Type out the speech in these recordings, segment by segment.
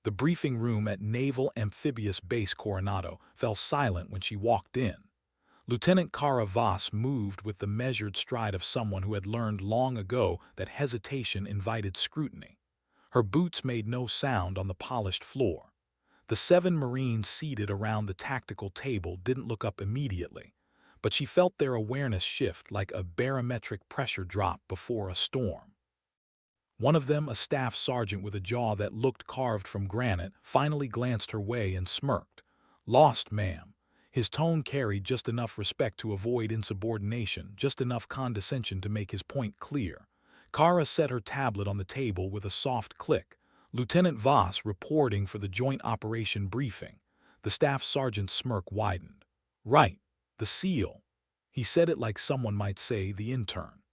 The briefing room at Naval Amphibious Base Coronado fell silent when she walked in. Lieutenant Kara Voss moved with the measured stride of someone who had learned long ago that hesitation invited scrutiny. Her boots made no sound on the polished floor. The 7 Marines seated around the tactical table didn't look up immediately, but she felt their awareness shift like a barometric pressure drop before a storm. One of them, a staff sergeant with a jaw that looked carved from granite, finally glanced her way and smirked. "Lost, ma'am." His tone carried just enough respect to avoid insubordination, just enough condescension to make his point clear. Kara set her tablet on the table with a soft click. "Lieutenant Voss reporting for the Joint Operation Briefing." The staff sergeant's smirk widened. "Right, the SEAL." He said it like someone might say the intern.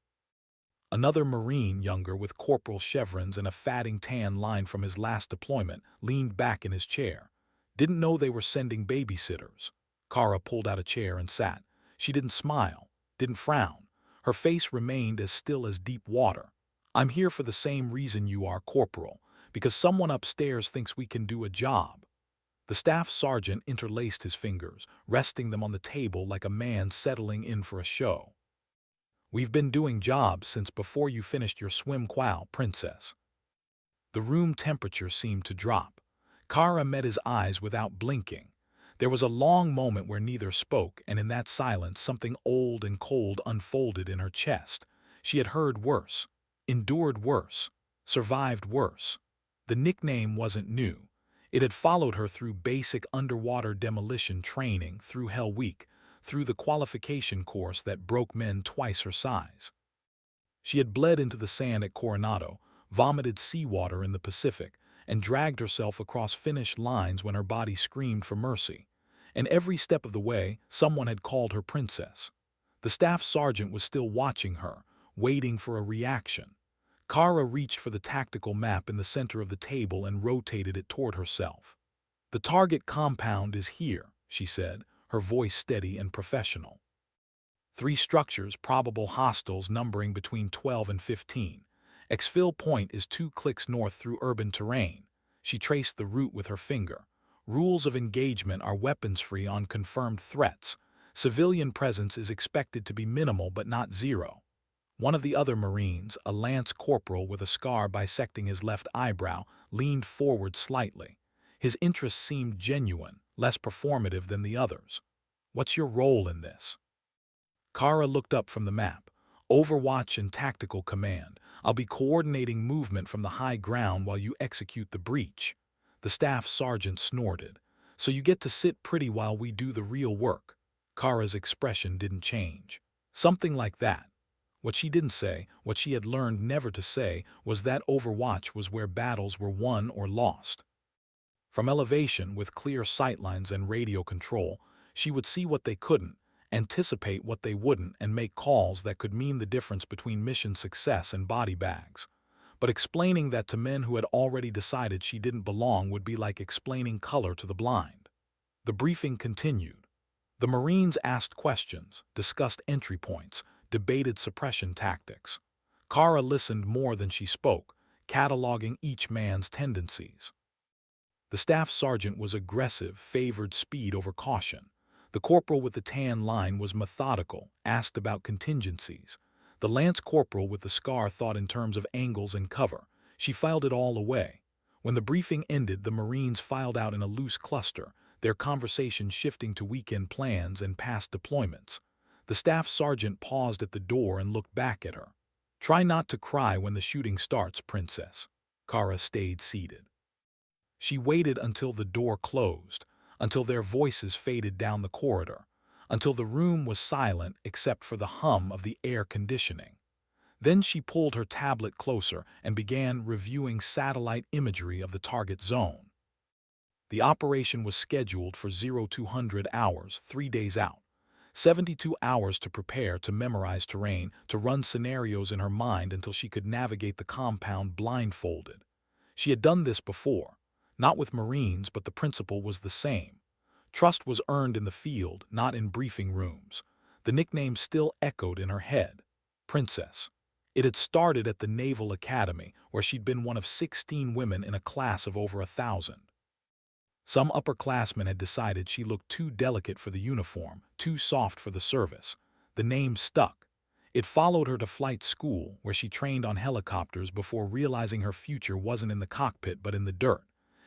Another Marine, younger, with corporal chevrons and a fatting tan line from his last deployment, leaned back in his chair. "Didn't know they were sending babysitters." Kara pulled out a chair and sat. She didn't smile, didn't frown. Her face remained as still as deep water. "I'm here for the same reason you are, Corporal, because someone upstairs thinks we can do a job." The staff sergeant interlaced his fingers, resting them on the table like a man settling in for a show. "We've been doing jobs since before you finished your swim qual, Princess." The room temperature seemed to drop. Kara met his eyes without blinking. There was a long moment where neither spoke, and in that silence something old and cold unfolded in her chest. She had heard worse, endured worse, survived worse. The nickname wasn't new. It had followed her through basic underwater demolition training, through Hell Week, through the qualification course that broke men twice her size. She had bled into the sand at Coronado, vomited seawater in the Pacific, and dragged herself across finish lines when her body screamed for mercy. And every step of the way, someone had called her princess. The staff sergeant was still watching her, waiting for a reaction. Kara reached for the tactical map in the center of the table and rotated it toward herself. "The target compound is here," she said, her voice steady and professional. 3 structures, probable hostiles numbering between 12 and 15. Exfil Point is 2 clicks north through urban terrain. She traced the route with her finger. Rules of engagement are weapons-free on confirmed threats. Civilian presence is expected to be minimal but not zero. One of the other Marines, a lance corporal with a scar bisecting his left eyebrow, leaned forward slightly. His interest seemed genuine, less performative than the others. "What's your role in this?" Kara looked up from the map. "Overwatch and tactical command. I'll be coordinating movement from the high ground while you execute the breach." The staff sergeant snorted. "So you get to sit pretty while we do the real work." Kara's expression didn't change. "Something like that." What she didn't say, what she had learned never to say, was that Overwatch was where battles were won or lost. From elevation, with clear sightlines and radio control, she would see what they couldn't, anticipate what they wouldn't, and make calls that could mean the difference between mission success and body bags. But explaining that to men who had already decided she didn't belong would be like explaining color to the blind. The briefing continued. The Marines asked questions, discussed entry points, debated suppression tactics. Kara listened more than she spoke, cataloging each man's tendencies. The staff sergeant was aggressive, favored speed over caution. The corporal with the tan line was methodical, asked about contingencies. The lance corporal with the scar thought in terms of angles and cover. She filed it all away. When the briefing ended, the Marines filed out in a loose cluster, their conversation shifting to weekend plans and past deployments. The staff sergeant paused at the door and looked back at her. "Try not to cry when the shooting starts, Princess." Kara stayed seated. She waited until the door closed, until their voices faded down the corridor, until the room was silent except for the hum of the air conditioning. Then she pulled her tablet closer and began reviewing satellite imagery of the target zone. The operation was scheduled for 0200 hours, 3 days out. 72 hours to prepare, to memorize terrain, to run scenarios in her mind until she could navigate the compound blindfolded. She had done this before, not with Marines, but the principle was the same. Trust was earned in the field, not in briefing rooms. The nickname still echoed in her head. Princess. It had started at the Naval Academy, where she'd been one of 16 women in a class of over 1,000. Some upperclassmen had decided she looked too delicate for the uniform, too soft for the service. The name stuck. It followed her to flight school, where she trained on helicopters before realizing her future wasn't in the cockpit but in the dirt.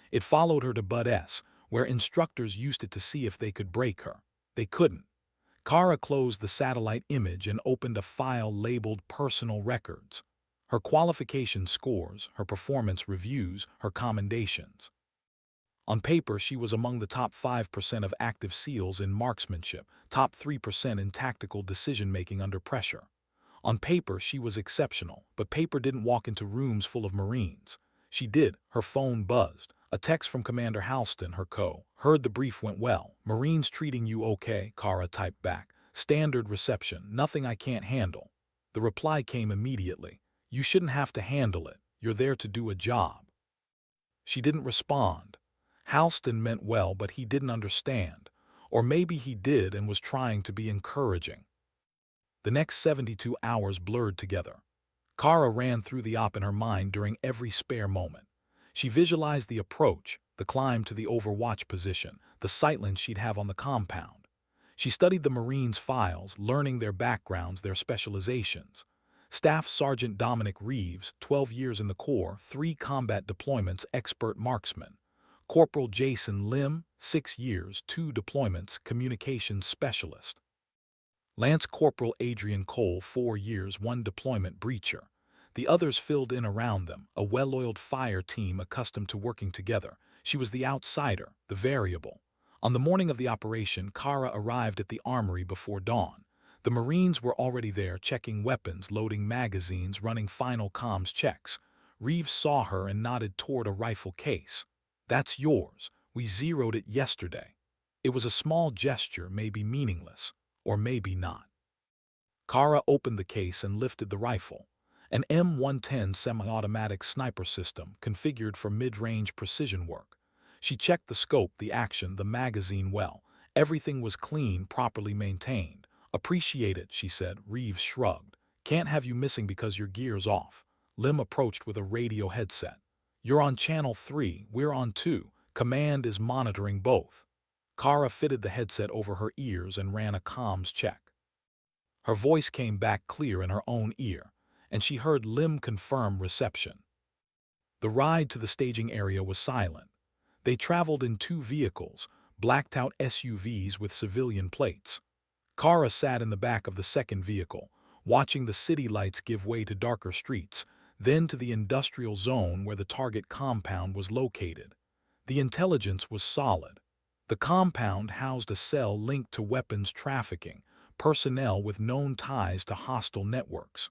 It followed her to Bud S, where instructors used it to see if they could break her. They couldn't. Kara closed the satellite image and opened a file labeled Personal Records. Her qualification scores, her performance reviews, her commendations. On paper, she was among the top 5% of active SEALs in marksmanship, top 3% in tactical decision-making under pressure. On paper, she was exceptional, but paper didn't walk into rooms full of Marines. She did. Her phone buzzed. A text from Commander Halston, her co. Heard the brief went well. Marines treating you okay, Kara typed back. Standard reception, nothing I can't handle. The reply came immediately. You shouldn't have to handle it. You're there to do a job. She didn't respond. Halston meant well, but he didn't understand. Or maybe he did and was trying to be encouraging. The next 72 hours blurred together. Kara ran through the op in her mind during every spare moment. She visualized the approach, the climb to the overwatch position, the sightlines she'd have on the compound. She studied the Marines' files, learning their backgrounds, their specializations. Staff Sergeant Dominic Reeves, 12 years in the Corps, 3 combat deployments, expert marksman. Corporal Jason Lim, 6 years, 2 deployments, communications specialist. Lance Corporal Adrian Cole, 4 years, 1 deployment, breacher. The others filled in around them, a well-oiled fire team accustomed to working together. She was the outsider, the variable. On the morning of the operation, Kara arrived at the armory before dawn. The Marines were already there, checking weapons, loading magazines, running final comms checks. Reeves saw her and nodded toward a rifle case. That's yours. We zeroed it yesterday. It was a small gesture, maybe meaningless, or maybe not. Kara opened the case and lifted the rifle. An M110 semi-automatic sniper system configured for mid-range precision work. She checked the scope, the action, the magazine well. Everything was clean, properly maintained. Appreciate it, she said. Reeves shrugged. Can't have you missing because your gear's off. Lim approached with a radio headset. You're on channel 3, we're on 2. Command is monitoring both. Kara fitted the headset over her ears and ran a comms check. Her voice came back clear in her own ear, and she heard Lim confirm reception. The ride to the staging area was silent. They traveled in 2 vehicles, blacked-out SUVs with civilian plates. Kara sat in the back of the second vehicle, watching the city lights give way to darker streets, then to the industrial zone where the target compound was located. The intelligence was solid. The compound housed a cell linked to weapons trafficking, personnel with known ties to hostile networks.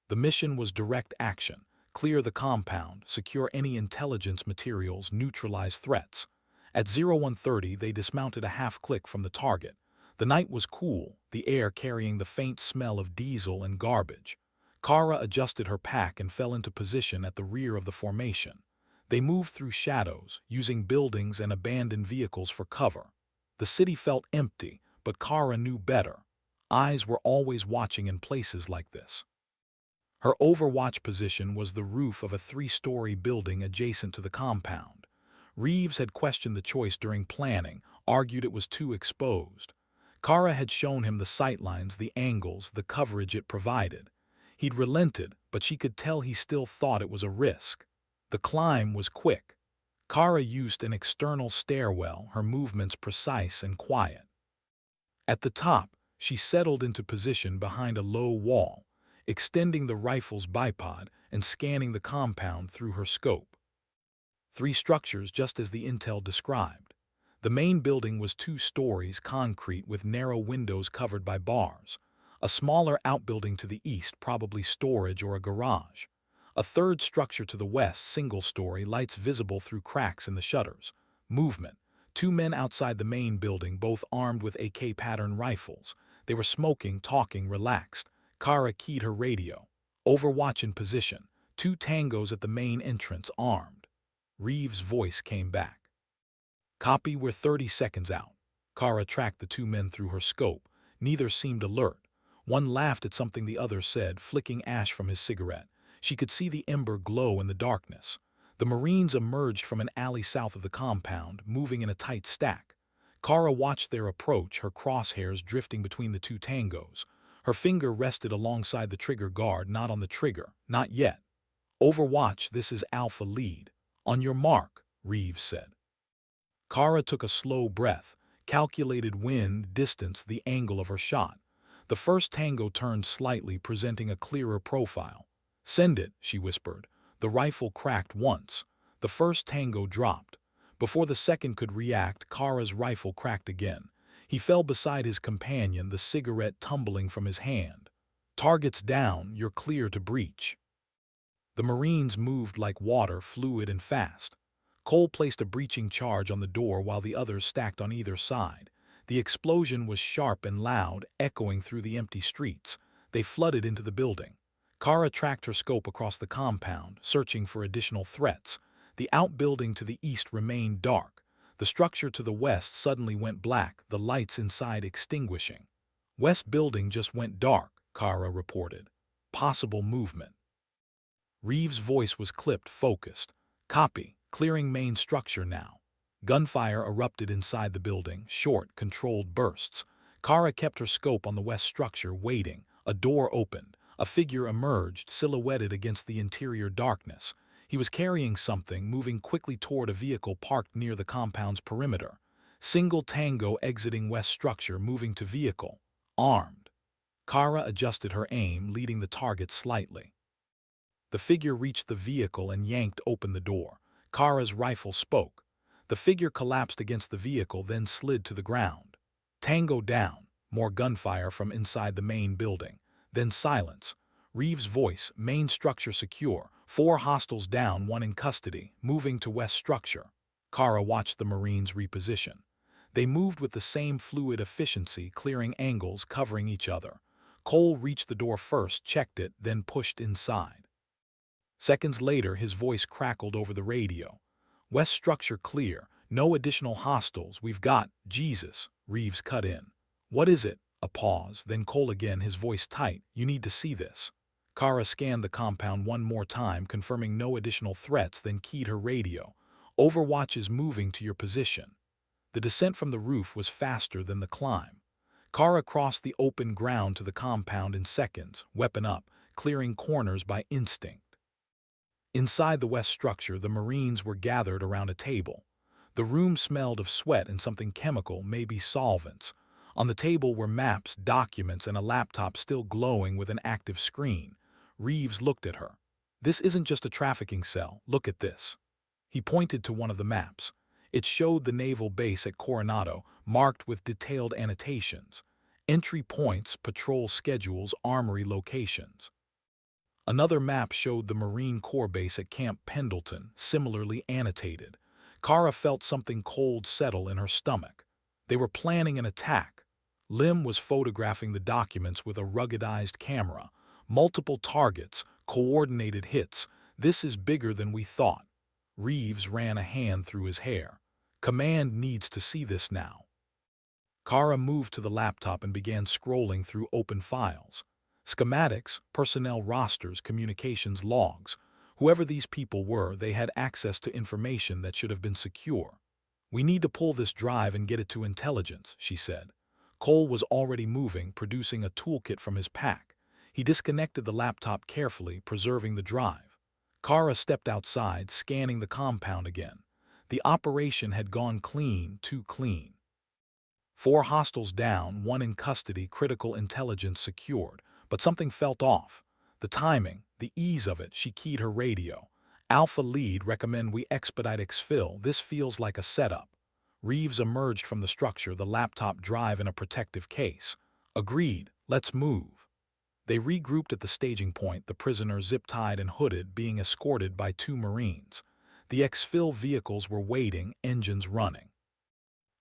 The mission was direct action: clear the compound, secure any intelligence materials, neutralize threats. At 0130, they dismounted a half-click from the target. The night was cool, the air carrying the faint smell of diesel and garbage. Kara adjusted her pack and fell into position at the rear of the formation. They moved through shadows, using buildings and abandoned vehicles for cover. The city felt empty, but Kara knew better. Eyes were always watching in places like this. Her overwatch position was the roof of a 3-story building adjacent to the compound. Reeves had questioned the choice during planning, argued it was too exposed. Kara had shown him the sightlines, the angles, the coverage it provided. He'd relented, but she could tell he still thought it was a risk. The climb was quick. Kara used an external stairwell, her movements precise and quiet. At the top, she settled into position behind a low wall, extending the rifle's bipod and scanning the compound through her scope. 3 structures just as the intel described. The main building was 2 stories, concrete with narrow windows covered by bars. A smaller outbuilding to the east, probably storage or a garage. A 3rd structure to the west, single-story, lights visible through cracks in the shutters. Movement. 2 men outside the main building, both armed with AK pattern rifles. They were smoking, talking, relaxed. Kara keyed her radio. Overwatch in position. 2 tangos at the main entrance, armed. Reeves' voice came back. Copy, we're 30 seconds out. Kara tracked the 2 men through her scope. Neither seemed alert. One laughed at something the other said, flicking ash from his cigarette. She could see the ember glow in the darkness. The Marines emerged from an alley south of the compound, moving in a tight stack. Kara watched their approach, her crosshairs drifting between the two tangos. Her finger rested alongside the trigger guard, not on the trigger. Not yet. Overwatch, this is Alpha Lead. On your mark, Reeves said. Kara took a slow breath, calculated wind, distance, the angle of her shot. The first tango turned slightly, presenting a clearer profile. Send it, she whispered. The rifle cracked once. The first tango dropped. Before the second could react, Kara's rifle cracked again. He fell beside his companion, the cigarette tumbling from his hand. Targets down, you're clear to breach. The Marines moved like water, fluid and fast. Cole placed a breaching charge on the door while the others stacked on either side. The explosion was sharp and loud, echoing through the empty streets. They flooded into the building. Kara tracked her scope across the compound, searching for additional threats. The outbuilding to the east remained dark. The structure to the west suddenly went black, the lights inside extinguishing. West building just went dark, Kara reported. Possible movement. Reeves' voice was clipped, focused. Copy. Clearing main structure now. Gunfire erupted inside the building, short, controlled bursts. Kara kept her scope on the west structure, waiting. A door opened. A figure emerged, silhouetted against the interior darkness. He was carrying something, moving quickly toward a vehicle parked near the compound's perimeter. Single tango exiting west structure, moving to vehicle. Armed. Kara adjusted her aim, leading the target slightly. The figure reached the vehicle and yanked open the door. Kara's rifle spoke. The figure collapsed against the vehicle, then slid to the ground. Tango down. More gunfire from inside the main building. Then silence. Reeves' voice, main structure secure. 4 hostiles down, 1 in custody, moving to west structure. Kara watched the Marines reposition. They moved with the same fluid efficiency, clearing angles, covering each other. Cole reached the door first, checked it, then pushed inside. Seconds later, his voice crackled over the radio. West structure clear. No additional hostiles. We've got, Jesus. Reeves cut in. What is it? A pause, then Cole again, his voice tight. You need to see this. Kara scanned the compound one more time, confirming no additional threats, then keyed her radio. Overwatch is moving to your position. The descent from the roof was faster than the climb. Kara crossed the open ground to the compound in seconds, weapon up, clearing corners by instinct. Inside the west structure, the Marines were gathered around a table. The room smelled of sweat and something chemical, maybe solvents. On the table were maps, documents, and a laptop still glowing with an active screen. Reeves looked at her. This isn't just a trafficking cell. Look at this. He pointed to one of the maps. It showed the naval base at Coronado, marked with detailed annotations. Entry points, patrol schedules, armory locations. Another map showed the Marine Corps base at Camp Pendleton, similarly annotated. Kara felt something cold settle in her stomach. They were planning an attack. Lim was photographing the documents with a ruggedized camera. Multiple targets, coordinated hits. This is bigger than we thought. Reeves ran a hand through his hair. Command needs to see this now. Kara moved to the laptop and began scrolling through open files. Schematics, personnel rosters, communications logs. Whoever these people were, they had access to information that should have been secure. We need to pull this drive and get it to intelligence, she said. Cole was already moving, producing a toolkit from his pack. He disconnected the laptop carefully, preserving the drive. Kara stepped outside, scanning the compound again. The operation had gone clean, too clean. 4 hostiles down, 1 in custody, critical intelligence secured. But something felt off. The timing, the ease of it. She keyed her radio. Alpha Lead, recommend we expedite exfil. This feels like a setup. Reeves emerged from the structure, the laptop drive in a protective case. Agreed, let's move. They regrouped at the staging point, the prisoner zip-tied and hooded, being escorted by 2 Marines. The exfil vehicles were waiting, engines running.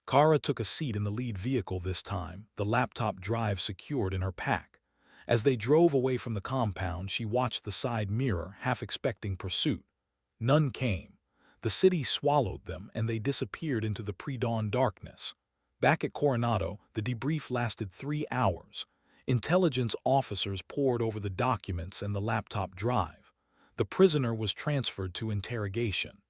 Kara took a seat in the lead vehicle this time, the laptop drive secured in her pack. As they drove away from the compound, she watched the side mirror, half expecting pursuit. None came. The city swallowed them, and they disappeared into the pre-dawn darkness. Back at Coronado, the debrief lasted 3 hours. Intelligence officers pored over the documents and the laptop drive. The prisoner was transferred to interrogation.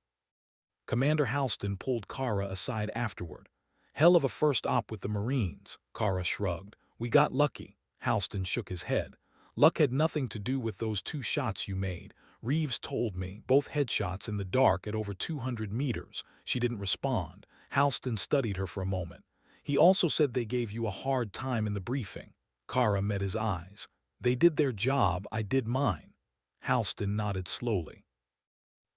Commander Halston pulled Kara aside afterward. "Hell of a first op with the Marines," Kara shrugged. "We got lucky." Halston shook his head. "Luck had nothing to do with those 2 shots you made. Reeves told me, both headshots in the dark at over 200 meters. She didn't respond." Halston studied her for a moment. "He also said they gave you a hard time in the briefing." Kara met his eyes. "They did their job, I did mine." Halston nodded slowly.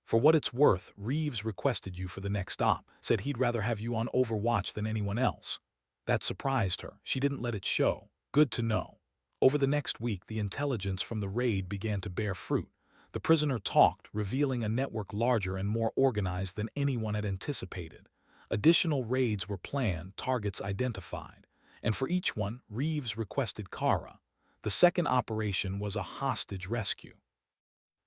"For what it's worth, Reeves requested you for the next op, said he'd rather have you on Overwatch than anyone else." That surprised her. She didn't let it show. Good to know. Over the next week, the intelligence from the raid began to bear fruit. The prisoner talked, revealing a network larger and more organized than anyone had anticipated. Additional raids were planned, targets identified. And for each one, Reeves requested Kara. The second operation was a hostage rescue.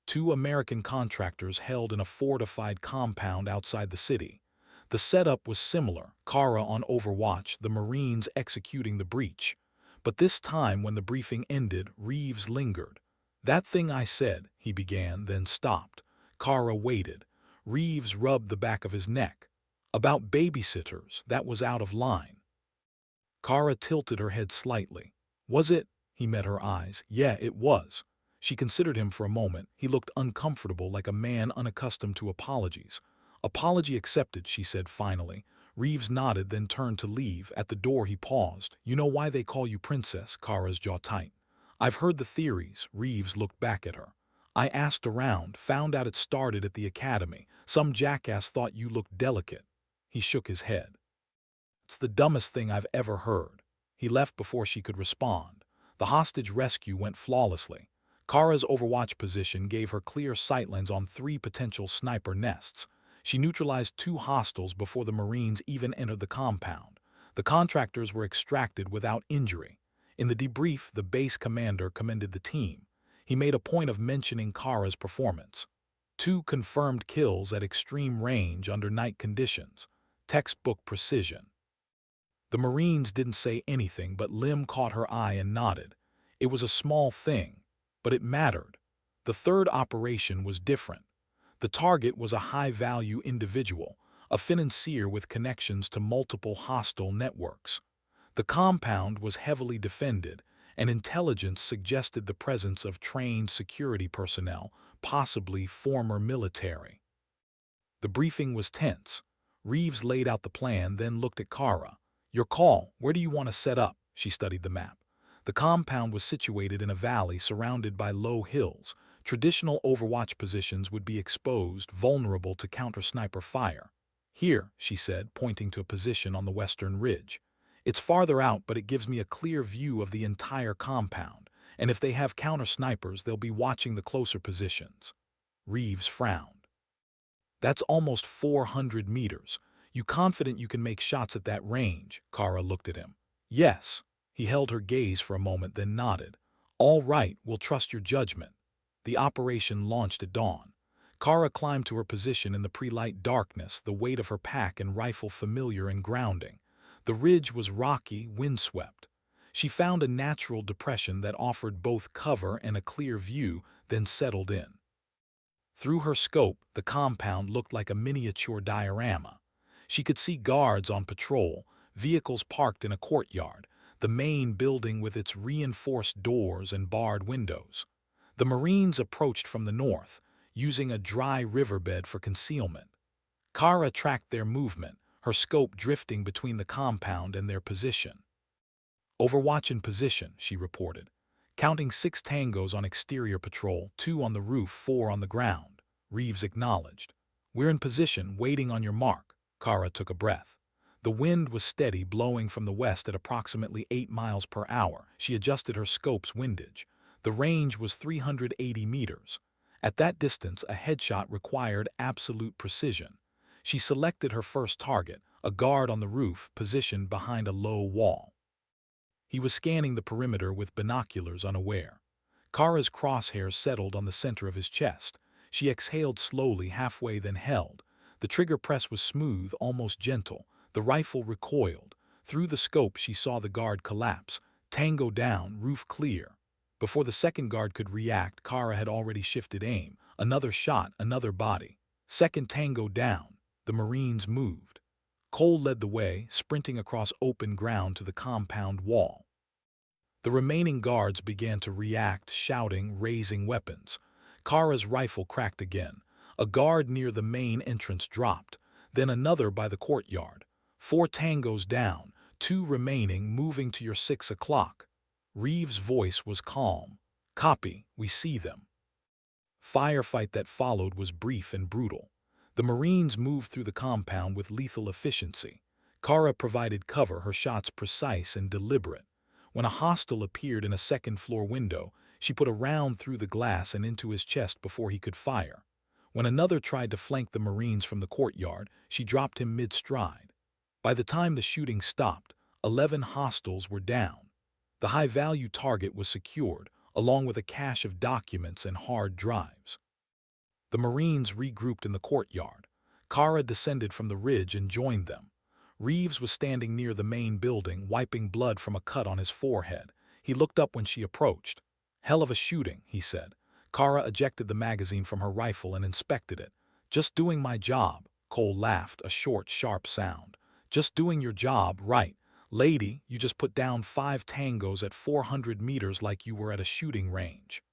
2 American contractors held in a fortified compound outside the city. The setup was similar, Kara on Overwatch, the Marines executing the breach. But this time, when the briefing ended, Reeves lingered. "That thing I said," he began, then stopped. Kara waited. Reeves rubbed the back of his neck. "About babysitters, that was out of line." Kara tilted her head slightly. "Was it?" He met her eyes. "Yeah, it was." She considered him for a moment. He looked uncomfortable, like a man unaccustomed to apologies. "Apology accepted," she said finally. Reeves nodded, then turned to leave. At the door he paused. "You know why they call you Princess?" Kara's jaw tight. "I've heard the theories." Reeves looked back at her. "I asked around, found out it started at the academy. Some jackass thought you looked delicate." He shook his head. "It's the dumbest thing I've ever heard." He left before she could respond. The hostage rescue went flawlessly. Kara's Overwatch position gave her clear sightlines on 3 potential sniper nests. She neutralized 2 hostiles before the Marines even entered the compound. The contractors were extracted without injury. In the debrief, the base commander commended the team. He made a point of mentioning Kara's performance. 2 confirmed kills at extreme range under night conditions. Textbook precision. The Marines didn't say anything, but Lim caught her eye and nodded. It was a small thing, but it mattered. The third operation was different. The target was a high-value individual, a financier with connections to multiple hostile networks. The compound was heavily defended, and intelligence suggested the presence of trained security personnel, possibly former military. The briefing was tense. Reeves laid out the plan, then looked at Kara. "Your call. Where do you want to set up?" She studied the map. The compound was situated in a valley surrounded by low hills. Traditional Overwatch positions would be exposed, vulnerable to counter-sniper fire. "Here," she said, pointing to a position on the western ridge. "It's farther out, but it gives me a clear view of the entire compound. And if they have counter-snipers, they'll be watching the closer positions." Reeves frowned. "That's almost 400 meters. You confident you can make shots at that range?" Kara looked at him. "Yes." He held her gaze for a moment, then nodded. "All right, we'll trust your judgment." The operation launched at dawn. Kara climbed to her position in the pre-light darkness, the weight of her pack and rifle familiar and grounding. The ridge was rocky, windswept. She found a natural depression that offered both cover and a clear view, then settled in. Through her scope, the compound looked like a miniature diorama. She could see guards on patrol, vehicles parked in a courtyard, the main building with its reinforced doors and barred windows. The Marines approached from the north, using a dry riverbed for concealment. Kara tracked their movement, her scope drifting between the compound and their position. "Overwatch in position," she reported. "Counting 6 tangos on exterior patrol, 2 on the roof, 4 on the ground." Reeves acknowledged. "We're in position, waiting on your mark." Kara took a breath. The wind was steady, blowing from the west at approximately 8 miles per hour. She adjusted her scope's windage. The range was 380 meters. At that distance, a headshot required absolute precision. She selected her first target, a guard on the roof positioned behind a low wall. He was scanning the perimeter with binoculars, unaware. Kara's crosshairs settled on the center of his chest. She exhaled slowly, halfway, then held. The trigger press was smooth, almost gentle. The rifle recoiled. Through the scope she saw the guard collapse. Tango down, roof clear. Before the second guard could react, Kara had already shifted aim. Another shot, another body. Second Tango down. The Marines moved. Cole led the way, sprinting across open ground to the compound wall. The remaining guards began to react, shouting, raising weapons. Kara's rifle cracked again. A guard near the main entrance dropped, then another by the courtyard. 4 Tangos down, 2 remaining, moving to your 6 o'clock. Reeves' voice was calm. Copy, we see them. Firefight that followed was brief and brutal. The Marines moved through the compound with lethal efficiency. Kara provided cover, her shots precise and deliberate. When a hostile appeared in a second-floor window, she put a round through the glass and into his chest before he could fire. When another tried to flank the Marines from the courtyard, she dropped him mid-stride. By the time the shooting stopped, 11 hostiles were down. The high-value target was secured, along with a cache of documents and hard drives. The Marines regrouped in the courtyard. Kara descended from the ridge and joined them. Reeves was standing near the main building, wiping blood from a cut on his forehead. He looked up when she approached. "Hell of a shooting," he said. Kara ejected the magazine from her rifle and inspected it. "Just doing my job," Cole laughed, a short, sharp sound. "Just doing your job, right. Lady, you just put down 5 Tangos at 400 meters like you were at a shooting range."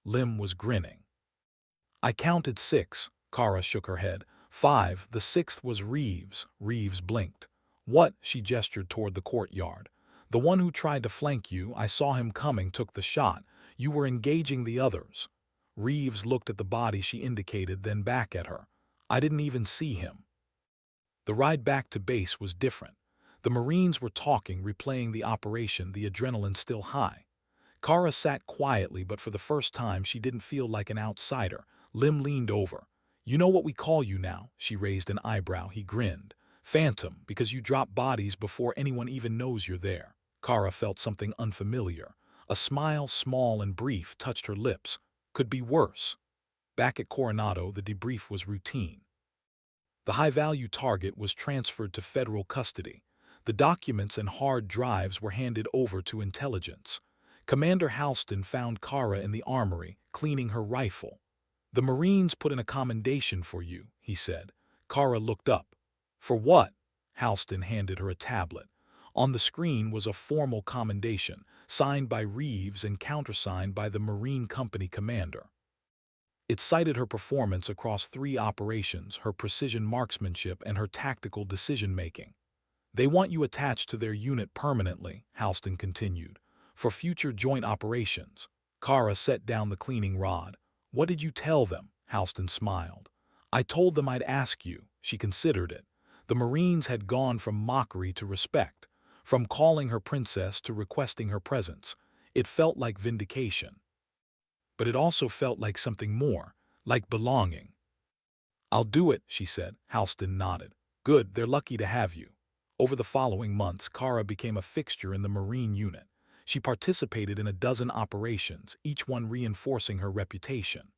Lim was grinning. "I counted 6, Kara shook her head. 5, the 6th was Reeves. Reeves blinked. "What?" She gestured toward the courtyard. "The one who tried to flank you, I saw him coming, took the shot. You were engaging the others." Reeves looked at the body she indicated, then back at her. "I didn't even see him." The ride back to base was different. The Marines were talking, replaying the operation, the adrenaline still high. Kara sat quietly, but for the first time she didn't feel like an outsider. Lim leaned over. "You know what we call you now?" She raised an eyebrow. He grinned. "Phantom, because you drop bodies before anyone even knows you're there." Kara felt something unfamiliar. A smile, small and brief, touched her lips. Could be worse. Back at Coronado, the debrief was routine. The high-value target was transferred to federal custody. The documents and hard drives were handed over to intelligence. Commander Halston found Kara in the armory, cleaning her rifle. "The Marines put in a commendation for you," he said. Kara looked up. "For what?" Halston handed her a tablet. On the screen was a formal commendation, signed by Reeves and countersigned by the Marine Company commander. It cited her performance across 3 operations, her precision marksmanship, and her tactical decision-making. "They want you attached to their unit permanently," Halston continued, "for future joint operations." Kara set down the cleaning rod. "What did you tell them?" Halston smiled. "I told them I'd ask you." She considered it. The Marines had gone from mockery to respect, from calling her princess to requesting her presence. It felt like vindication. But it also felt like something more, like belonging. "I'll do it," she said. Halston nodded. "Good, they're lucky to have you." Over the following months, Kara became a fixture in the Marine unit. She participated in a dozen operations, each one reinforcing her reputation.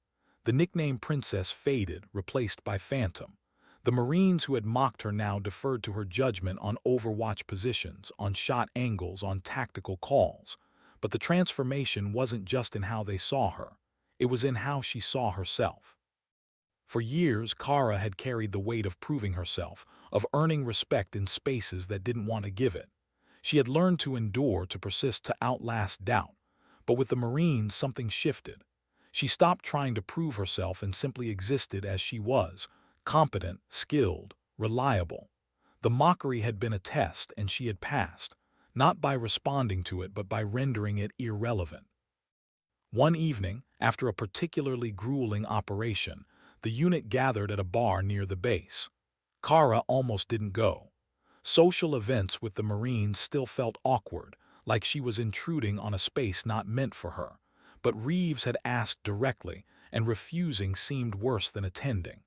The nickname Princess faded, replaced by Phantom. The Marines who had mocked her now deferred to her judgment on overwatch positions, on shot angles, on tactical calls. But the transformation wasn't just in how they saw her. It was in how she saw herself. For years, Kara had carried the weight of proving herself, of earning respect in spaces that didn't want to give it. She had learned to endure, to persist, to outlast doubt. But with the Marines, something shifted. She stopped trying to prove herself and simply existed as she was, competent, skilled, reliable. The mockery had been a test, and she had passed, not by responding to it, but by rendering it irrelevant. One evening, after a particularly grueling operation, the unit gathered at a bar near the base. Kara almost didn't go. Social events with the Marines still felt awkward, like she was intruding on a space not meant for her. But Reeves had asked directly, and refusing seemed worse than attending.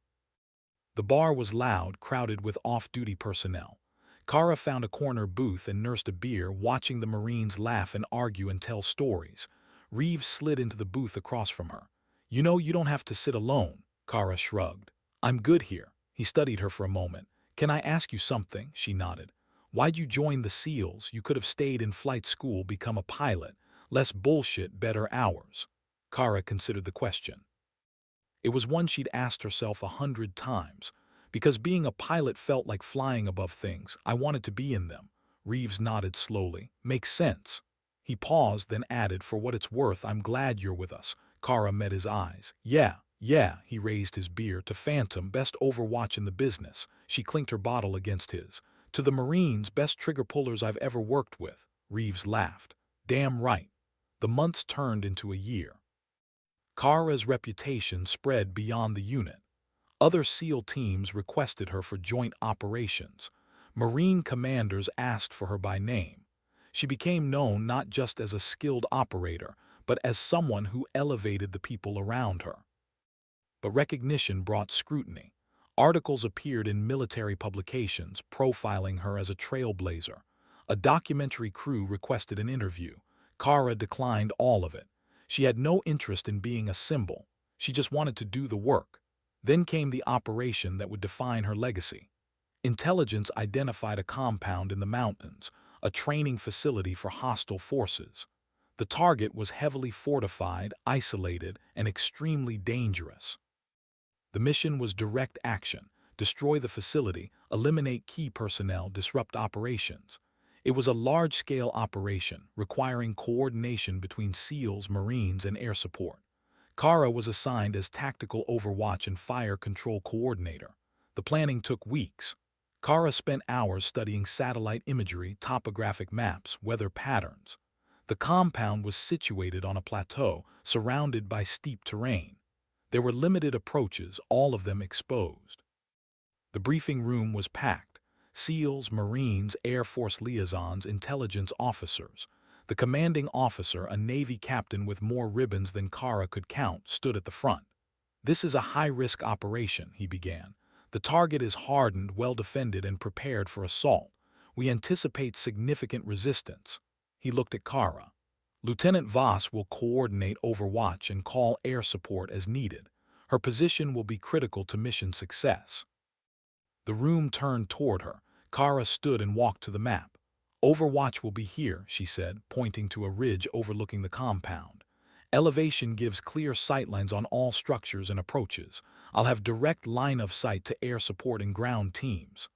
The bar was loud, crowded with off-duty personnel. Kara found a corner booth and nursed a beer, watching the Marines laugh and argue and tell stories. Reeves slid into the booth across from her. "You know, you don't have to sit alone." Kara shrugged. "I'm good here." He studied her for a moment. "Can I ask you something?" She nodded. Why'd you join the SEALs? You could have stayed in flight school, become a pilot. Less bullshit, better hours. Kara considered the question. It was one she'd asked herself 100 times. Because being a pilot felt like flying above things. I wanted to be in them. Reeves nodded slowly. Makes sense. He paused, then added, for what it's worth, I'm glad you're with us. Kara met his eyes. Yeah, he raised his beer. To Phantom, best Overwatch in the business. She clinked her bottle against his. To the Marines, best trigger pullers I've ever worked with. Reeves laughed. Damn right. The months turned into a year. Kara's reputation spread beyond the unit. Other SEAL teams requested her for joint operations. Marine commanders asked for her by name. She became known not just as a skilled operator, but as someone who elevated the people around her. But recognition brought scrutiny. Articles appeared in military publications profiling her as a trailblazer. A documentary crew requested an interview. Kara declined all of it. She had no interest in being a symbol. She just wanted to do the work. Then came the operation that would define her legacy. Intelligence identified a compound in the mountains, a training facility for hostile forces. The target was heavily fortified, isolated, and extremely dangerous. The mission was direct action: destroy the facility, eliminate key personnel, disrupt operations. It was a large-scale operation, requiring coordination between SEALs, Marines, and air support. Kara was assigned as Tactical Overwatch and Fire Control Coordinator. The planning took weeks. Kara spent hours studying satellite imagery, topographic maps, weather patterns. The compound was situated on a plateau, surrounded by steep terrain. There were limited approaches, all of them exposed. The briefing room was packed. SEALs, Marines, Air Force liaisons, intelligence officers. The commanding officer, a Navy captain with more ribbons than Kara could count, stood at the front. This is a high-risk operation, he began. The target is hardened, well-defended, and prepared for assault. We anticipate significant resistance. He looked at Kara. Lieutenant Voss will coordinate Overwatch and call air support as needed. Her position will be critical to mission success. The room turned toward her. Kara stood and walked to the map. Overwatch will be here, she said, pointing to a ridge overlooking the compound. Elevation gives clear sightlines on all structures and approaches. I'll have direct line of sight to air support and ground teams.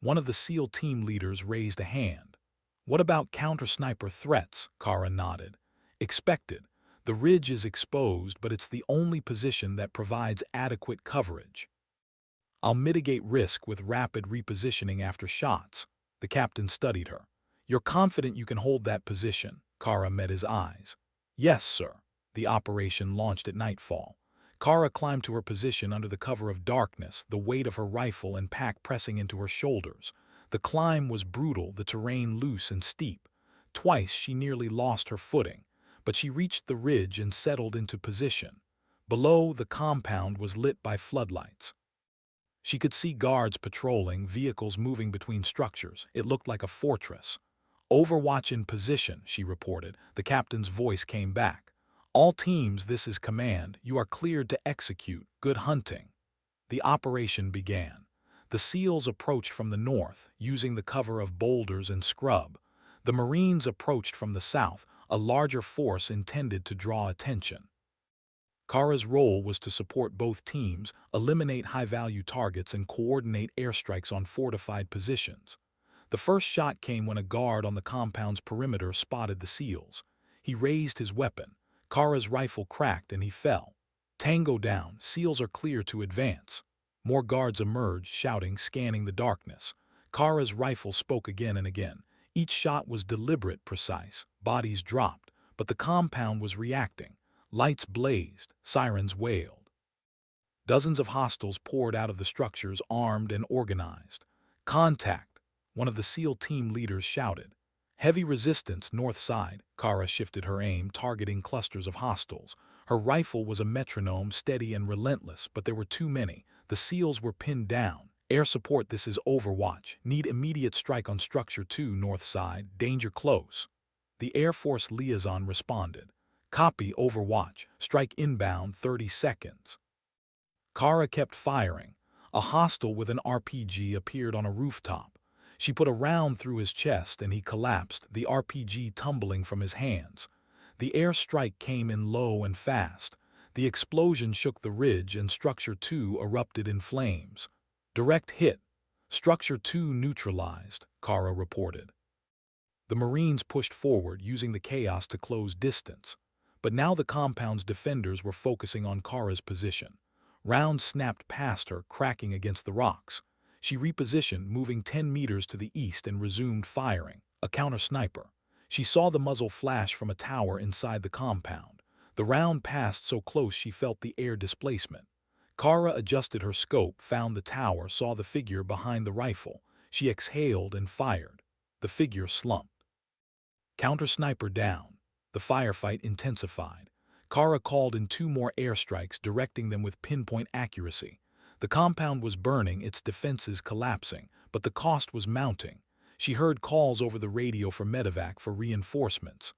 One of the SEAL team leaders raised a hand. What about counter-sniper threats? Kara nodded. Expected. The ridge is exposed, but it's the only position that provides adequate coverage. I'll mitigate risk with rapid repositioning after shots. The captain studied her. You're confident you can hold that position? Kara met his eyes. Yes, sir. The operation launched at nightfall. Kara climbed to her position under the cover of darkness, the weight of her rifle and pack pressing into her shoulders. The climb was brutal, the terrain loose and steep. Twice she nearly lost her footing, but she reached the ridge and settled into position. Below, the compound was lit by floodlights. She could see guards patrolling, vehicles moving between structures. It looked like a fortress. Overwatch in position, she reported. The captain's voice came back. All teams, this is command. You are cleared to execute. Good hunting. The operation began. The SEALs approached from the north, using the cover of boulders and scrub. The Marines approached from the south, a larger force intended to draw attention. Kara's role was to support both teams, eliminate high-value targets, and coordinate airstrikes on fortified positions. The first shot came when a guard on the compound's perimeter spotted the SEALs. He raised his weapon. Kara's rifle cracked and he fell. Tango down, SEALs are clear to advance. More guards emerged, shouting, scanning the darkness. Kara's rifle spoke again and again. Each shot was deliberate, precise. Bodies dropped, but the compound was reacting. Lights blazed, sirens wailed. Dozens of hostiles poured out of the structures, armed and organized. Contact, one of the SEAL team leaders shouted. Heavy resistance, north side. Kara shifted her aim, targeting clusters of hostiles. Her rifle was a metronome, steady and relentless, but there were too many. The SEALs were pinned down. Air support, this is Overwatch. Need immediate strike on structure 2, north side. Danger close. The Air Force liaison responded. Copy, Overwatch. Strike inbound, 30 seconds. Kara kept firing. A hostile with an RPG appeared on a rooftop. She put a round through his chest and he collapsed, the RPG tumbling from his hands. The airstrike came in low and fast. The explosion shook the ridge and Structure 2 erupted in flames. Direct hit. Structure 2 neutralized, Kara reported. The Marines pushed forward, using the chaos to close distance. But now the compound's defenders were focusing on Kara's position. Rounds snapped past her, cracking against the rocks. She repositioned, moving 10 meters to the east and resumed firing, a counter-sniper. She saw the muzzle flash from a tower inside the compound. The round passed so close she felt the air displacement. Kara adjusted her scope, found the tower, saw the figure behind the rifle. She exhaled and fired. The figure slumped. Counter-sniper down. The firefight intensified. Kara called in 2 more airstrikes, directing them with pinpoint accuracy. The compound was burning, its defenses collapsing, but the cost was mounting. She heard calls over the radio for medevac for reinforcements.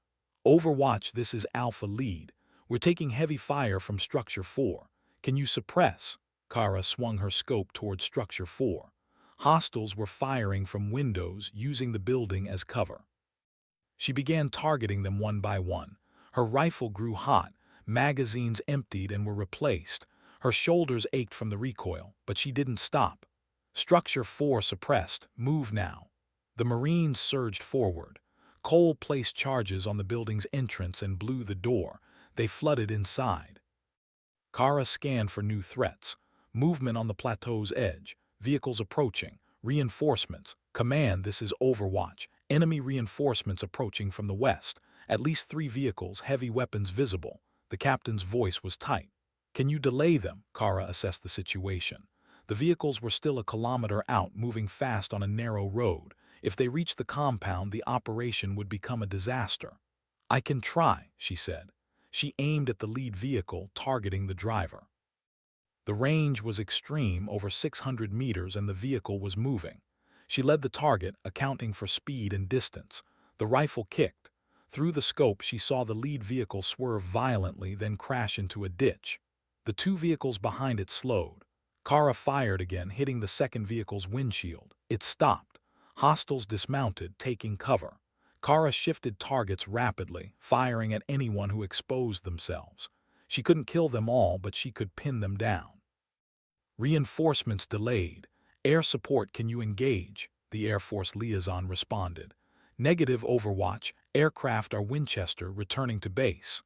Overwatch, this is Alpha Lead. We're taking heavy fire from Structure 4. Can you suppress? Kara swung her scope toward Structure 4. Hostiles were firing from windows, using the building as cover. She began targeting them one by one. Her rifle grew hot, magazines emptied and were replaced. Her shoulders ached from the recoil, but she didn't stop. Structure 4 suppressed. Move now. The Marines surged forward. Cole placed charges on the building's entrance and blew the door. They flooded inside. Kara scanned for new threats. Movement on the plateau's edge. Vehicles approaching. Reinforcements. Command, this is Overwatch. Enemy reinforcements approaching from the west. At least 3 vehicles, heavy weapons visible. The captain's voice was tight. Can you delay them? Kara assessed the situation. The vehicles were still a kilometer out, moving fast on a narrow road. If they reached the compound, the operation would become a disaster. I can try, she said. She aimed at the lead vehicle, targeting the driver. The range was extreme, over 600 meters, and the vehicle was moving. She led the target, accounting for speed and distance. The rifle kicked. Through the scope, she saw the lead vehicle swerve violently, then crash into a ditch. The 2 vehicles behind it slowed. Kara fired again, hitting the second vehicle's windshield. It stopped. Hostiles dismounted, taking cover. Kara shifted targets rapidly, firing at anyone who exposed themselves. She couldn't kill them all, but she could pin them down. Reinforcements delayed. Air support, can you engage? The Air Force liaison responded. Negative, Overwatch. Aircraft are Winchester, returning to base.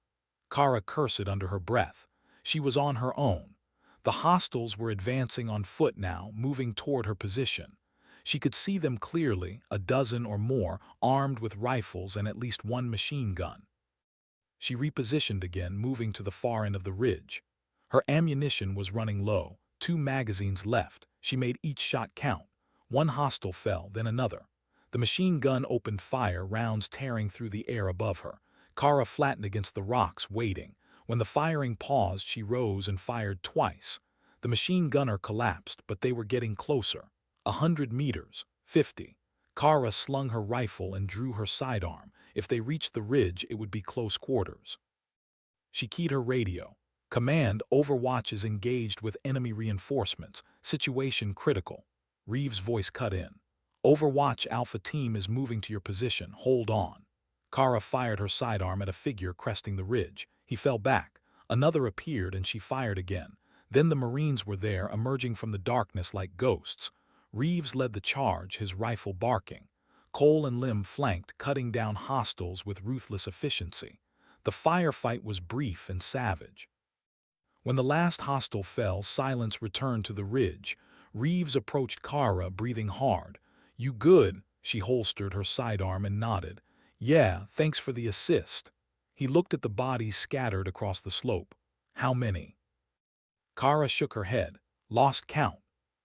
Kara cursed under her breath. She was on her own. The hostiles were advancing on foot now, moving toward her position. She could see them clearly, a dozen or more, armed with rifles and at least 1 machine gun. She repositioned again, moving to the far end of the ridge. Her ammunition was running low. 2 magazines left. She made each shot count. 1 hostile fell, then another. The machine gun opened fire, rounds tearing through the air above her. Kara flattened against the rocks, waiting. When the firing paused, she rose and fired twice. The machine gunner collapsed, but they were getting closer. 100 meters, 50. Kara slung her rifle and drew her sidearm. If they reached the ridge, it would be close quarters. She keyed her radio. Command, Overwatch is engaged with enemy reinforcements. Situation critical. Reeves' voice cut in. Overwatch, Alpha Team is moving to your position. Hold on. Kara fired her sidearm at a figure cresting the ridge. He fell back. Another appeared and she fired again. Then the Marines were there, emerging from the darkness like ghosts. Reeves led the charge, his rifle barking. Cole and Lim flanked, cutting down hostiles with ruthless efficiency. The firefight was brief and savage. When the last hostile fell, silence returned to the ridge. Reeves approached Kara, breathing hard. You good? She holstered her sidearm and nodded. Yeah, thanks for the assist. He looked at the bodies scattered across the slope. How many? Kara shook her head. Lost count.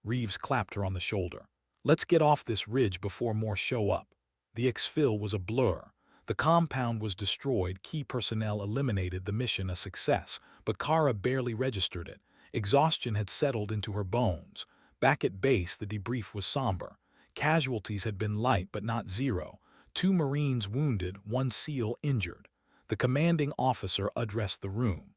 Reeves clapped her on the shoulder. Let's get off this ridge before more show up. The exfil was a blur. The compound was destroyed, key personnel eliminated, the mission a success, but Kara barely registered it. Exhaustion had settled into her bones. Back at base, the debrief was somber. Casualties had been light but not zero. 2 Marines wounded, 1 SEAL injured. The commanding officer addressed the room.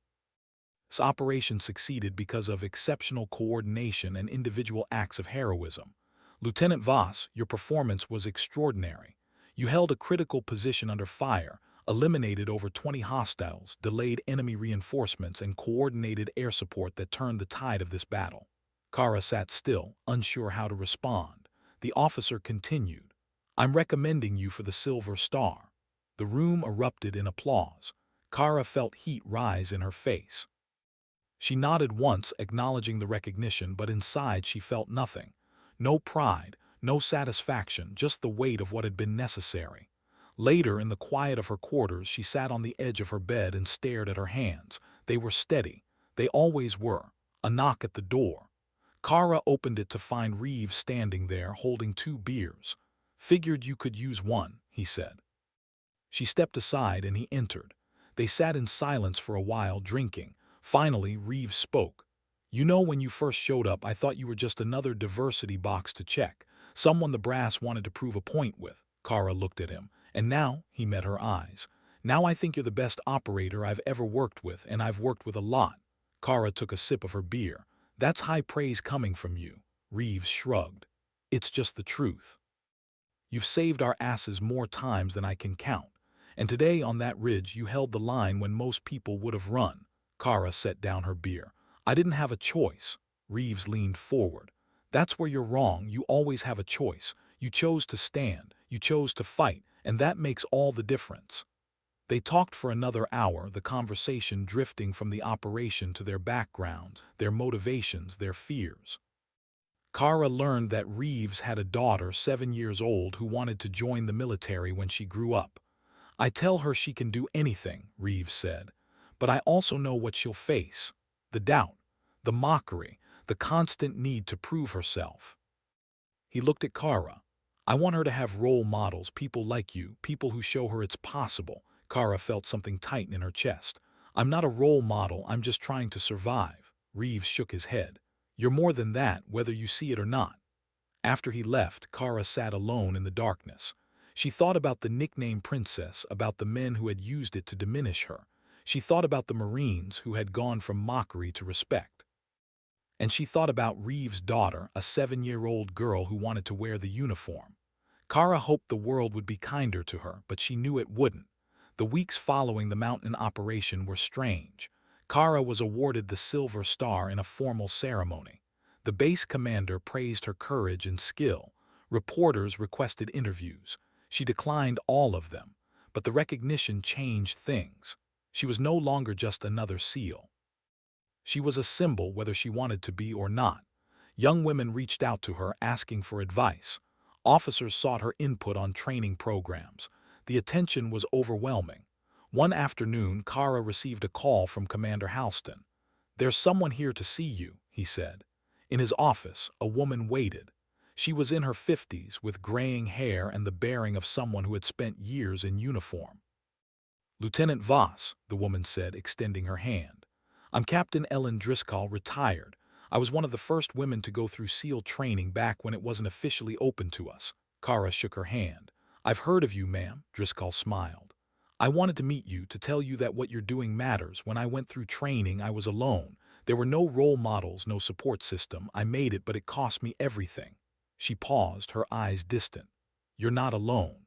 This operation succeeded because of exceptional coordination and individual acts of heroism. Lieutenant Voss, your performance was extraordinary. You held a critical position under fire, eliminated over 20 hostiles, delayed enemy reinforcements, and coordinated air support that turned the tide of this battle. Kara sat still, unsure how to respond. The officer continued, I'm recommending you for the Silver Star. The room erupted in applause. Kara felt heat rise in her face. She nodded once, acknowledging the recognition, but inside she felt nothing. No pride, no satisfaction, just the weight of what had been necessary. Later, in the quiet of her quarters, she sat on the edge of her bed and stared at her hands. They were steady. They always were. A knock at the door. Kara opened it to find Reeves standing there, holding 2 beers. Figured you could use one, he said. She stepped aside and he entered. They sat in silence for a while, drinking. Finally, Reeves spoke. You know, when you first showed up, I thought you were just another diversity box to check. Someone the brass wanted to prove a point with. Kara looked at him. And now, he met her eyes. Now I think you're the best operator I've ever worked with, and I've worked with a lot. Kara took a sip of her beer. That's high praise coming from you. Reeves shrugged. It's just the truth. You've saved our asses more times than I can count. And today on that ridge you held the line when most people would have run. Kara set down her beer. I didn't have a choice. Reeves leaned forward. That's where you're wrong. You always have a choice. You chose to stand. You chose to fight. And that makes all the difference. They talked for another hour, the conversation drifting from the operation to their backgrounds, their motivations, their fears. Kara learned that Reeves had a daughter 7 years old who wanted to join the military when she grew up. I tell her she can do anything, Reeves said, but I also know what she'll face. The doubt, the mockery, the constant need to prove herself. He looked at Kara. I want her to have role models, people like you, people who show her it's possible. Kara felt something tighten in her chest. I'm not a role model, I'm just trying to survive. Reeves shook his head. You're more than that, whether you see it or not. After he left, Kara sat alone in the darkness. She thought about the nickname Princess, about the men who had used it to diminish her. She thought about the Marines who had gone from mockery to respect. And she thought about Reeves' daughter, a 7-year-old girl who wanted to wear the uniform. Kara hoped the world would be kinder to her, but she knew it wouldn't. The weeks following the mountain operation were strange. Kara was awarded the Silver Star in a formal ceremony. The base commander praised her courage and skill. Reporters requested interviews. She declined all of them, but the recognition changed things. She was no longer just another SEAL. She was a symbol, whether she wanted to be or not. Young women reached out to her asking for advice. Officers sought her input on training programs. The attention was overwhelming. One afternoon, Kara received a call from Commander Halston. There's someone here to see you, he said. In his office, a woman waited. She was in her 50s, with graying hair and the bearing of someone who had spent years in uniform. Lieutenant Voss, the woman said, extending her hand. I'm Captain Ellen Driscoll, retired. I was one of the first women to go through SEAL training back when it wasn't officially open to us. Kara shook her hand. I've heard of you, ma'am, Driscoll smiled. I wanted to meet you, to tell you that what you're doing matters. When I went through training, I was alone. There were no role models, no support system. I made it, but it cost me everything. She paused, her eyes distant. You're not alone.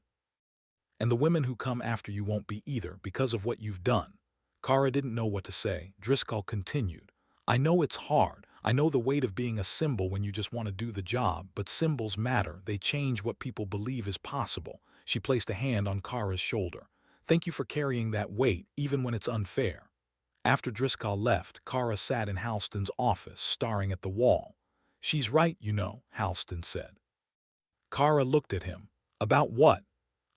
And the women who come after you won't be either, because of what you've done. Kara didn't know what to say. Driscoll continued. I know it's hard. I know the weight of being a symbol when you just want to do the job, but symbols matter. They change what people believe is possible. She placed a hand on Kara's shoulder. Thank you for carrying that weight, even when it's unfair. After Driscoll left, Kara sat in Halston's office, staring at the wall. She's right, you know, Halston said. Kara looked at him. About what?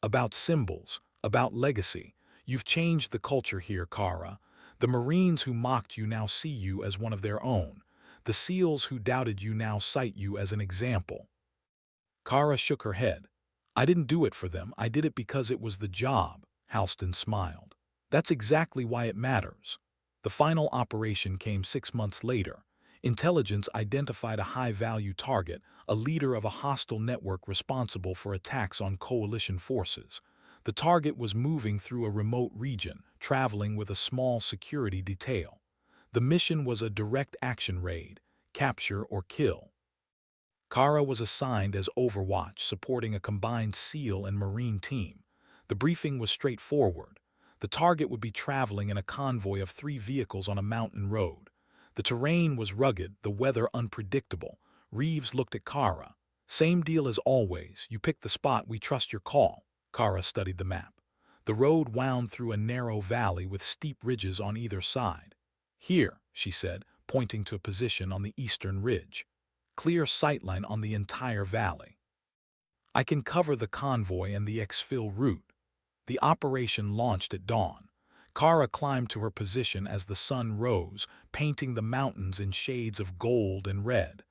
About symbols, about legacy. You've changed the culture here, Kara. The Marines who mocked you now see you as one of their own. The SEALs who doubted you now cite you as an example. Kara shook her head. I didn't do it for them. I did it because it was the job. Halston smiled. That's exactly why it matters. The final operation came 6 months later. Intelligence identified a high-value target, a leader of a hostile network responsible for attacks on coalition forces. The target was moving through a remote region, traveling with a small security detail. The mission was a direct action raid, capture or kill. Kara was assigned as Overwatch, supporting a combined SEAL and Marine team. The briefing was straightforward. The target would be traveling in a convoy of 3 vehicles on a mountain road. The terrain was rugged, the weather unpredictable. Reeves looked at Kara. "Same deal as always. You pick the spot, we trust your call." Kara studied the map. The road wound through a narrow valley with steep ridges on either side. "Here," she said, pointing to a position on the eastern ridge. "Clear sightline on the entire valley. I can cover the convoy and the exfil route." The operation launched at dawn. Kara climbed to her position as the sun rose, painting the mountains in shades of gold and red.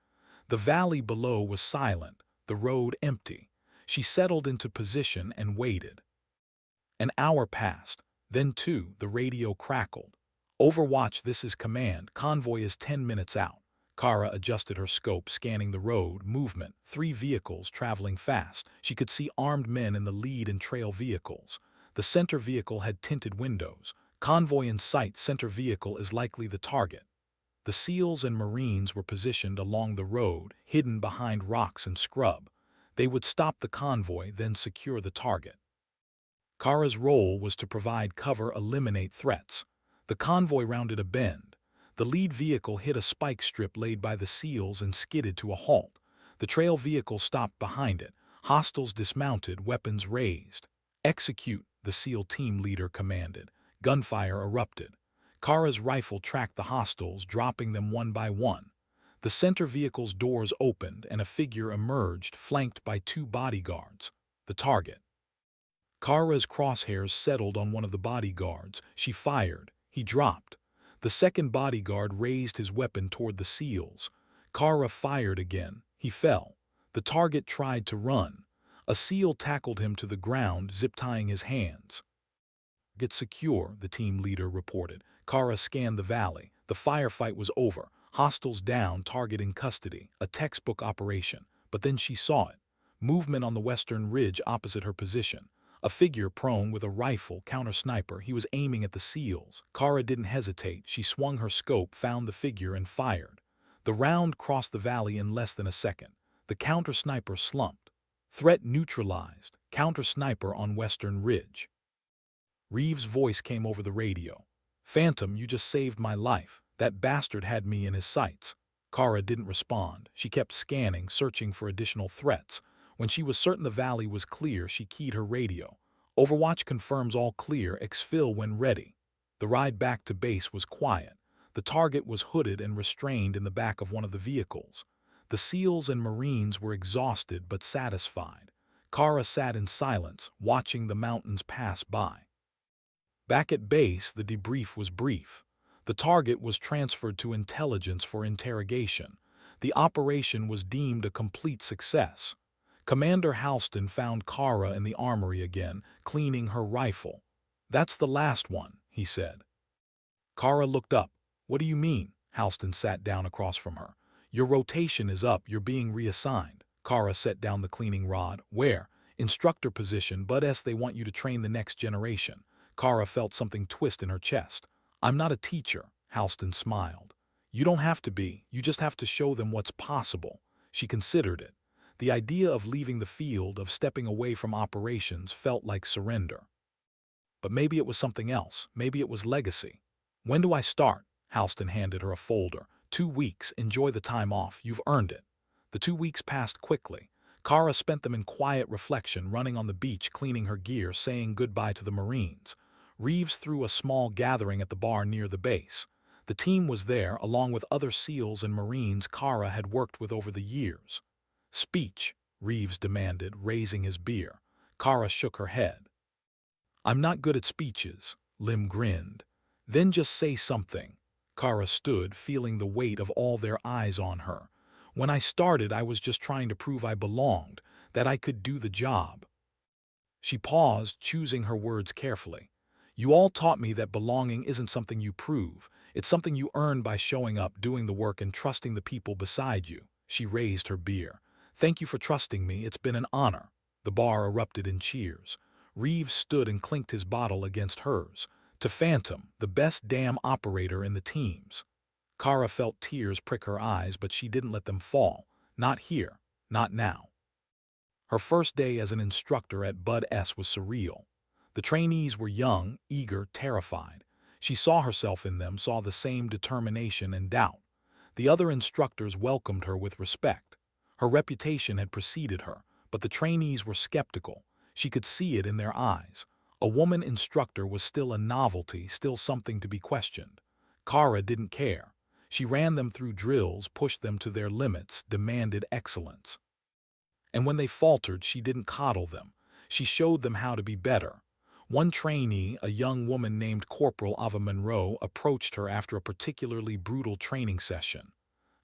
The valley below was silent, the road empty. She settled into position and waited. An hour passed. Then, too, the radio crackled. "Overwatch, this is command. Convoy is 10 minutes out." Kara adjusted her scope, scanning the road, movement, 3 vehicles traveling fast. She could see armed men in the lead and trail vehicles. The center vehicle had tinted windows. "Convoy in sight, center vehicle is likely the target." The SEALs and Marines were positioned along the road, hidden behind rocks and scrub. They would stop the convoy, then secure the target. Kara's role was to provide cover, eliminate threats. The convoy rounded a bend. The lead vehicle hit a spike strip laid by the SEALs and skidded to a halt. The trail vehicle stopped behind it. Hostiles dismounted, weapons raised. "Execute," the SEAL team leader commanded. Gunfire erupted. Kara's rifle tracked the hostiles, dropping them one by one. The center vehicle's doors opened and a figure emerged, flanked by 2 bodyguards. The target. Kara's crosshairs settled on one of the bodyguards. She fired. He dropped. The second bodyguard raised his weapon toward the SEALs. Kara fired again. He fell. The target tried to run. A SEAL tackled him to the ground, zip-tying his hands. "Get secure," the team leader reported. Kara scanned the valley. The firefight was over. Hostiles down, target in custody. A textbook operation. But then she saw it. Movement on the western ridge opposite her position. A figure prone with a rifle, counter-sniper. He was aiming at the SEALs. Kara didn't hesitate. She swung her scope, found the figure, and fired. The round crossed the valley in less than a second. The counter-sniper slumped. Threat neutralized. Counter-sniper on western ridge. Reeves' voice came over the radio. "Phantom, you just saved my life. That bastard had me in his sights." Kara didn't respond. She kept scanning, searching for additional threats. When she was certain the valley was clear, she keyed her radio. "Overwatch confirms all clear. Exfil when ready." The ride back to base was quiet. The target was hooded and restrained in the back of one of the vehicles. The SEALs and Marines were exhausted but satisfied. Kara sat in silence, watching the mountains pass by. Back at base, the debrief was brief. The target was transferred to intelligence for interrogation. The operation was deemed a complete success. Commander Halston found Kara in the armory again, cleaning her rifle. "That's the last one," he said. Kara looked up. "What do you mean?" Halston sat down across from her. "Your rotation is up. You're being reassigned." Kara set down the cleaning rod. "Where?" "Instructor position, but they want you to train the next generation." Kara felt something twist in her chest. "I'm not a teacher," Halston smiled. "You don't have to be. You just have to show them what's possible." She considered it. The idea of leaving the field, of stepping away from operations, felt like surrender. But maybe it was something else. Maybe it was legacy. "When do I start?" Halston handed her a folder. 2 weeks. Enjoy the time off. You've earned it." The 2 weeks passed quickly. Kara spent them in quiet reflection, running on the beach, cleaning her gear, saying goodbye to the Marines. Reeves threw a small gathering at the bar near the base. The team was there, along with other SEALs and Marines Kara had worked with over the years. "Speech," Reeves demanded, raising his beer. Kara shook her head. "I'm not good at speeches." Lim grinned. "Then just say something." Kara stood, feeling the weight of all their eyes on her. "When I started, I was just trying to prove I belonged, that I could do the job." She paused, choosing her words carefully. "You all taught me that belonging isn't something you prove. It's something you earn by showing up, doing the work, and trusting the people beside you." She raised her beer. "Thank you for trusting me. It's been an honor." The bar erupted in cheers. Reeves stood and clinked his bottle against hers. "To Phantom, the best damn operator in the teams." Kara felt tears prick her eyes, but she didn't let them fall. "Not here." Not now. Her first day as an instructor at Bud S was surreal. The trainees were young, eager, terrified. She saw herself in them, saw the same determination and doubt. The other instructors welcomed her with respect. Her reputation had preceded her, but the trainees were skeptical. She could see it in their eyes. A woman instructor was still a novelty, still something to be questioned. Kara didn't care. She ran them through drills, pushed them to their limits, demanded excellence. And when they faltered, she didn't coddle them. She showed them how to be better. One trainee, a young woman named Corporal Ava Monroe, approached her after a particularly brutal training session.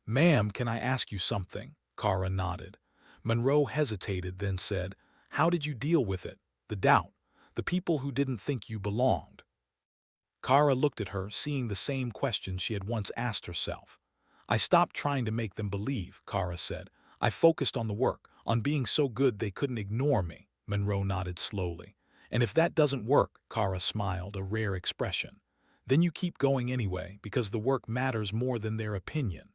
"Ma'am, can I ask you something?" Kara nodded. Monroe hesitated, then said, "How did you deal with it? The doubt. The people who didn't think you belonged." Kara looked at her, seeing the same question she had once asked herself. "I stopped trying to make them believe," Kara said. "I focused on the work, on being so good they couldn't ignore me." Monroe nodded slowly. "And if that doesn't work," Kara smiled, a rare expression, "then you keep going anyway, because the work matters more than their opinion."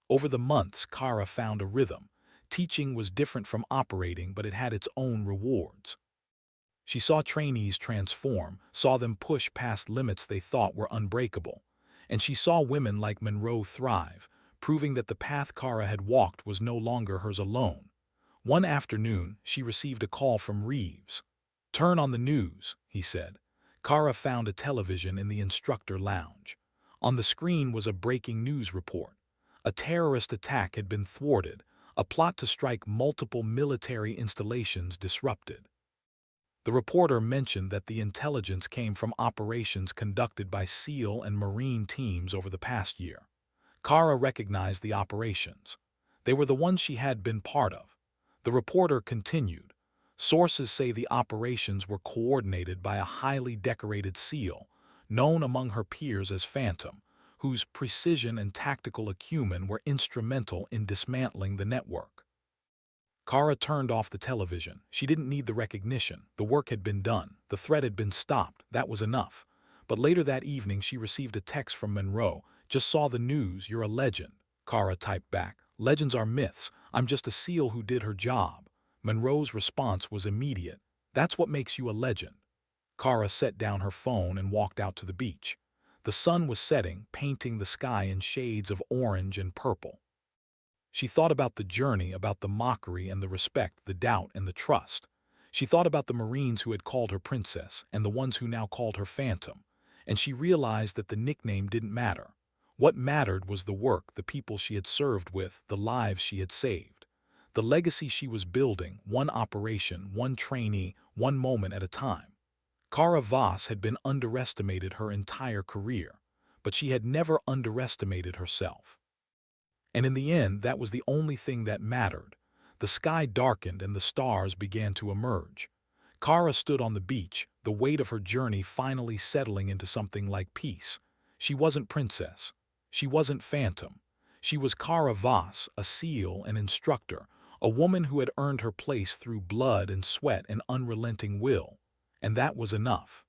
Over the months, Kara found a rhythm. Teaching was different from operating, but it had its own rewards. She saw trainees transform, saw them push past limits they thought were unbreakable. And she saw women like Monroe thrive, proving that the path Kara had walked was no longer hers alone. One afternoon, she received a call from Reeves. "Turn on the news," he said. Kara found a television in the instructor lounge. On the screen was a breaking news report. A terrorist attack had been thwarted, a plot to strike multiple military installations disrupted. The reporter mentioned that the intelligence came from operations conducted by SEAL and Marine teams over the past year. Kara recognized the operations. They were the ones she had been part of. The reporter continued, "Sources say the operations were coordinated by a highly decorated SEAL, known among her peers as Phantom, whose precision and tactical acumen were instrumental in dismantling the network." Kara turned off the television. She didn't need the recognition. The work had been done. The threat had been stopped. That was enough. But later that evening, she received a text from Monroe. "Just saw the news. You're a legend." Kara typed back, "Legends are myths. I'm just a SEAL who did her job." Monroe's response was immediate. "That's what makes you a legend." Kara set down her phone and walked out to the beach. The sun was setting, painting the sky in shades of orange and purple. She thought about the journey, about the mockery and the respect, the doubt and the trust. She thought about the Marines who had called her princess and the ones who now called her Phantom. And she realized that the nickname didn't matter. What mattered was the work, the people she had served with, the lives she had saved. The legacy she was building, one operation, one trainee, one moment at a time. Kara Voss had been underestimated her entire career, but she had never underestimated herself. And in the end, that was the only thing that mattered. The sky darkened and the stars began to emerge. Kara stood on the beach, the weight of her journey finally settling into something like peace. She wasn't Princess. She wasn't Phantom. She was Kara Voss, a SEAL, an instructor, a woman who had earned her place through blood and sweat and unrelenting will. And that was enough.